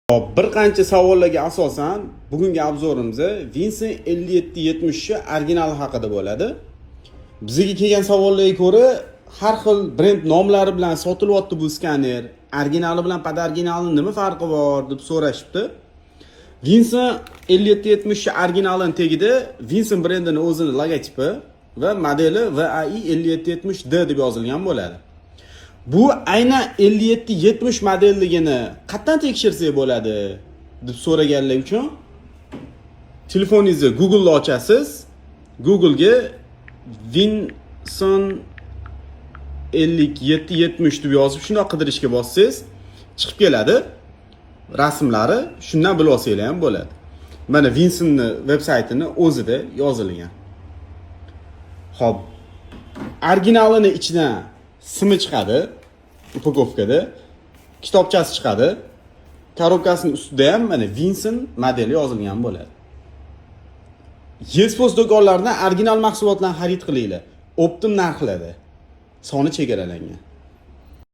Hop, bir qancha savollarga asosan bugungi obzorimizda Vincent 5770 original haqida bo'ladi. Bizga kelgan savollarga ko'ra har xil brend nomlari bilan sotilyapti bu skaner. Originali bilan podoriginali nima farqi bor deb so'rashibdi. Vincent 5770 originalining tagida Vincent brendining o'zining logotipi va modeli VAI 5770D deb yozilgan bo'ladi. Bu aynan 5770 modelligini qatdan tekshirsak bo'ladi deb so'raganlar uchun telefoningizni Google'da ochasiz. Google'ga Vincent 5770 deb yozib shunday qidirishga bossangiz chiqib keladi. Rasmlari shundan bilib olsanglar ham bo'ladi. Mana Vincentning veb-saytini o'zida yozilgan. Xo'p, originalining ichidan simi chiqadi. Upakovkada kitobchasi chiqadi. Korobkasining ustida ham mana Vincent modeli yozilgan bo'ladi. Yespos do'konlaridan original mahsulotlarni xarid qilinglar. Optim narxlarda. Soni chegaralangan.